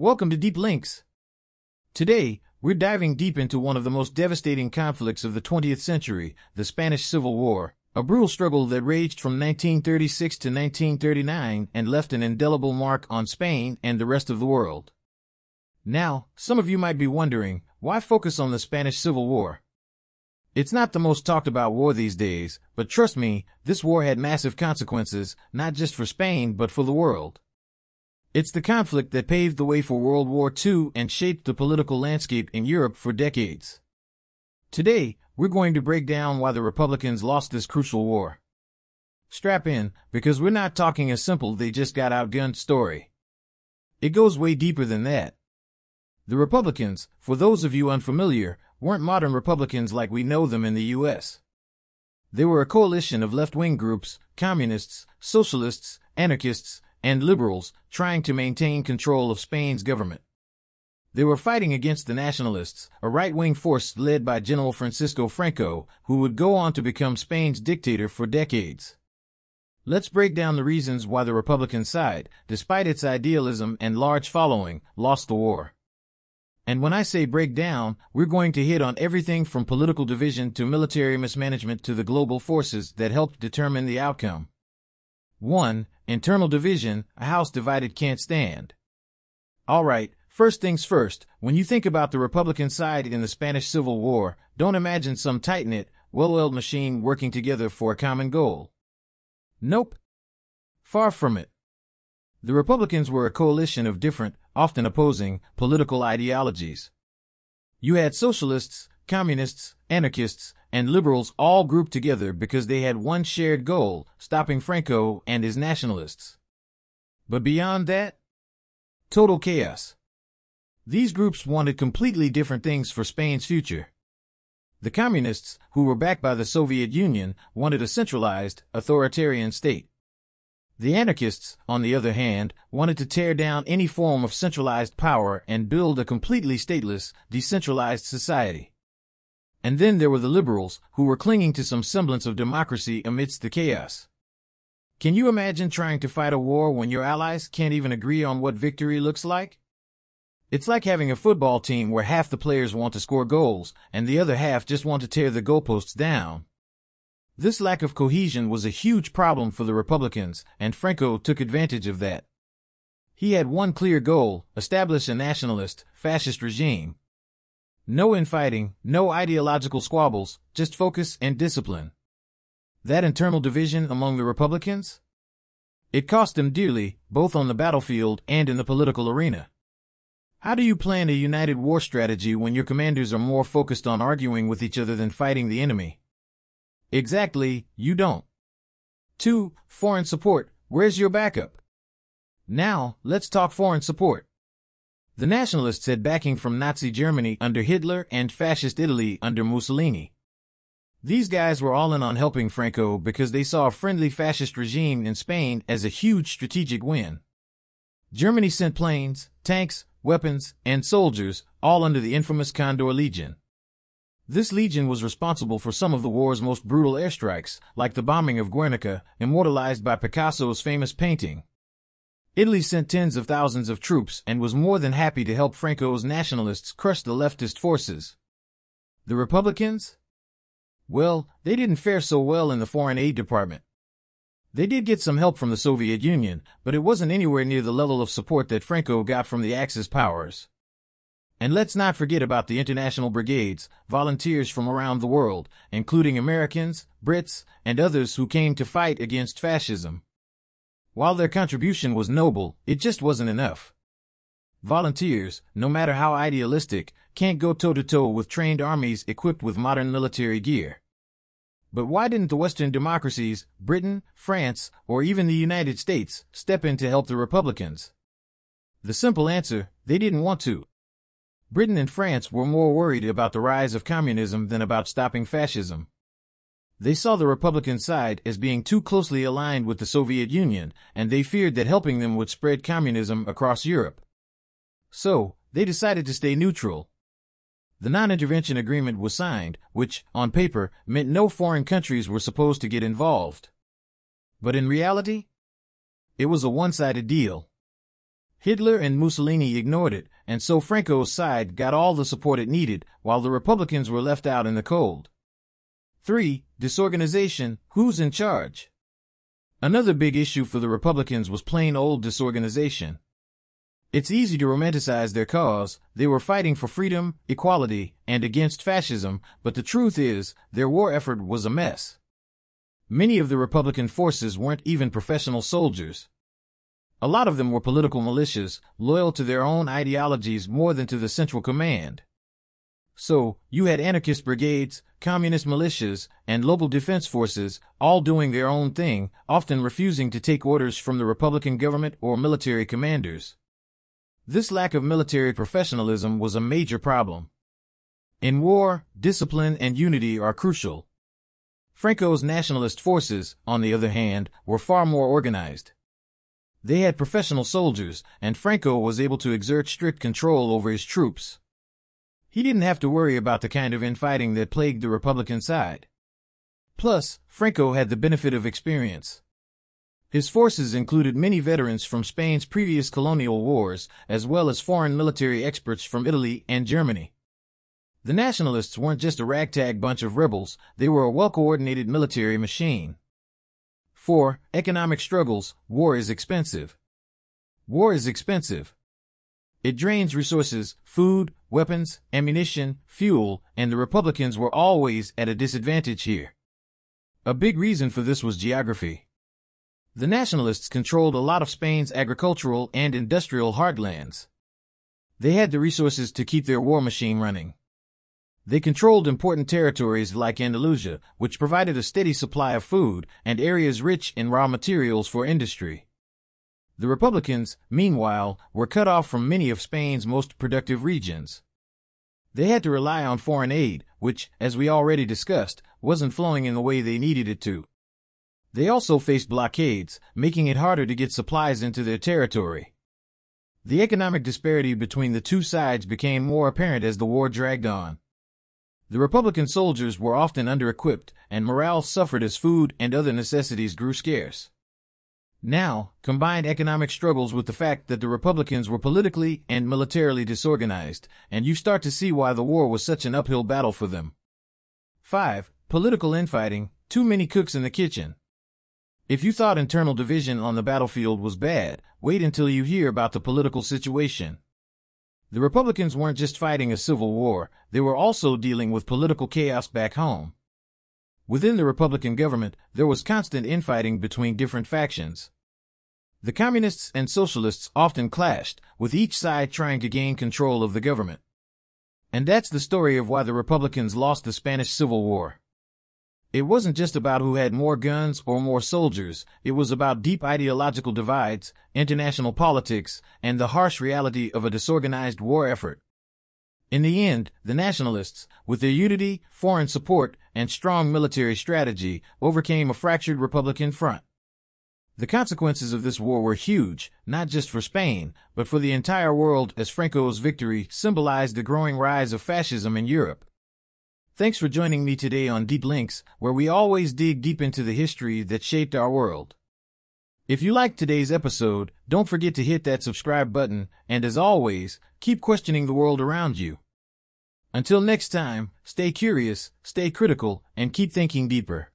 Welcome to Deep Links. Today, we're diving deep into one of the most devastating conflicts of the 20th century, the Spanish Civil War, a brutal struggle that raged from 1936 to 1939 and left an indelible mark on Spain and the rest of the world. Now, some of you might be wondering, why focus on the Spanish Civil War? It's not the most talked about war these days, but trust me, this war had massive consequences, not just for Spain but for the world. It's the conflict that paved the way for World War II and shaped the political landscape in Europe for decades. Today, we're going to break down why the Republicans lost this crucial war. Strap in, because we're not talking a simple "they just got outgunned" story. It goes way deeper than that. The Republicans, for those of you unfamiliar, weren't modern Republicans like we know them in the U.S. They were a coalition of left-wing groups, communists, socialists, anarchists, and liberals, trying to maintain control of Spain's government. They were fighting against the Nationalists, a right-wing force led by General Francisco Franco, who would go on to become Spain's dictator for decades. Let's break down the reasons why the Republican side, despite its idealism and large following, lost the war. And when I say break down, we're going to hit on everything from political division to military mismanagement to the global forces that helped determine the outcome. 1. Internal division. A house divided can't stand. Alright, first things first, when you think about the Republican side in the Spanish Civil War, don't imagine some tight-knit, well-oiled machine working together for a common goal. Nope. Far from it. The Republicans were a coalition of different, often opposing, political ideologies. You had socialists, communists, anarchists, and liberals all grouped together because they had one shared goal, stopping Franco and his nationalists. But beyond that, total chaos. These groups wanted completely different things for Spain's future. The communists, who were backed by the Soviet Union, wanted a centralized, authoritarian state. The anarchists, on the other hand, wanted to tear down any form of centralized power and build a completely stateless, decentralized society. And then there were the liberals, who were clinging to some semblance of democracy amidst the chaos. Can you imagine trying to fight a war when your allies can't even agree on what victory looks like? It's like having a football team where half the players want to score goals and the other half just want to tear the goalposts down. This lack of cohesion was a huge problem for the Republicans, and Franco took advantage of that. He had one clear goal: establish a nationalist, fascist regime. No infighting, no ideological squabbles, just focus and discipline. That internal division among the Republicans? It cost them dearly, both on the battlefield and in the political arena. How do you plan a united war strategy when your commanders are more focused on arguing with each other than fighting the enemy? Exactly, you don't. 2. Foreign support. Where's your backup? Now, let's talk foreign support. The Nationalists had backing from Nazi Germany under Hitler and Fascist Italy under Mussolini. These guys were all in on helping Franco because they saw a friendly fascist regime in Spain as a huge strategic win. Germany sent planes, tanks, weapons, and soldiers, all under the infamous Condor Legion. This legion was responsible for some of the war's most brutal airstrikes, like the bombing of Guernica, immortalized by Picasso's famous painting. Italy sent tens of thousands of troops and was more than happy to help Franco's nationalists crush the leftist forces. The Republicans? Well, they didn't fare so well in the foreign aid department. They did get some help from the Soviet Union, but it wasn't anywhere near the level of support that Franco got from the Axis powers. And let's not forget about the international brigades, volunteers from around the world, including Americans, Brits, and others who came to fight against fascism. While their contribution was noble, it just wasn't enough. Volunteers, no matter how idealistic, can't go toe-to-toe with trained armies equipped with modern military gear. But why didn't the Western democracies, Britain, France, or even the United States, step in to help the Republicans? The simple answer: they didn't want to. Britain and France were more worried about the rise of communism than about stopping fascism. They saw the Republican side as being too closely aligned with the Soviet Union, and they feared that helping them would spread communism across Europe. So, they decided to stay neutral. The non-intervention agreement was signed, which, on paper, meant no foreign countries were supposed to get involved. But in reality, it was a one-sided deal. Hitler and Mussolini ignored it, and so Franco's side got all the support it needed, while the Republicans were left out in the cold. 3. Disorganization. Who's in charge? Another big issue for the Republicans was plain old disorganization. It's easy to romanticize their cause. They were fighting for freedom, equality, and against fascism, but the truth is, their war effort was a mess. Many of the Republican forces weren't even professional soldiers. A lot of them were political militias, loyal to their own ideologies more than to the central command. So, you had anarchist brigades, communist militias, and local defense forces, all doing their own thing, often refusing to take orders from the Republican government or military commanders. This lack of military professionalism was a major problem. In war, discipline and unity are crucial. Franco's nationalist forces, on the other hand, were far more organized. They had professional soldiers, and Franco was able to exert strict control over his troops. He didn't have to worry about the kind of infighting that plagued the Republican side. Plus, Franco had the benefit of experience. His forces included many veterans from Spain's previous colonial wars, as well as foreign military experts from Italy and Germany. The nationalists weren't just a ragtag bunch of rebels, they were a well-coordinated military machine. 4. Economic struggles. War is expensive. War is expensive. It drains resources, food, weapons, ammunition, fuel, and the Republicans were always at a disadvantage here. A big reason for this was geography. The nationalists controlled a lot of Spain's agricultural and industrial heartlands. They had the resources to keep their war machine running. They controlled important territories like Andalusia, which provided a steady supply of food, and areas rich in raw materials for industry. The Republicans, meanwhile, were cut off from many of Spain's most productive regions. They had to rely on foreign aid, which, as we already discussed, wasn't flowing in the way they needed it to. They also faced blockades, making it harder to get supplies into their territory. The economic disparity between the two sides became more apparent as the war dragged on. The Republican soldiers were often under-equipped, and morale suffered as food and other necessities grew scarce. Now, combine economic struggles with the fact that the Republicans were politically and militarily disorganized, and you start to see why the war was such an uphill battle for them. 5. Political infighting. Too many cooks in the kitchen. If you thought internal division on the battlefield was bad, wait until you hear about the political situation. The Republicans weren't just fighting a civil war, they were also dealing with political chaos back home. Within the Republican government, there was constant infighting between different factions. The communists and socialists often clashed, with each side trying to gain control of the government. And that's the story of why the Republicans lost the Spanish Civil War. It wasn't just about who had more guns or more soldiers, it was about deep ideological divides, international politics, and the harsh reality of a disorganized war effort. In the end, the nationalists, with their unity, foreign support, and strong military strategy, overcame a fractured Republican front. The consequences of this war were huge, not just for Spain, but for the entire world, as Franco's victory symbolized the growing rise of fascism in Europe. Thanks for joining me today on Deep Links, where we always dig deep into the history that shaped our world. If you liked today's episode, don't forget to hit that subscribe button, and as always, keep questioning the world around you. Until next time, stay curious, stay critical, and keep thinking deeper.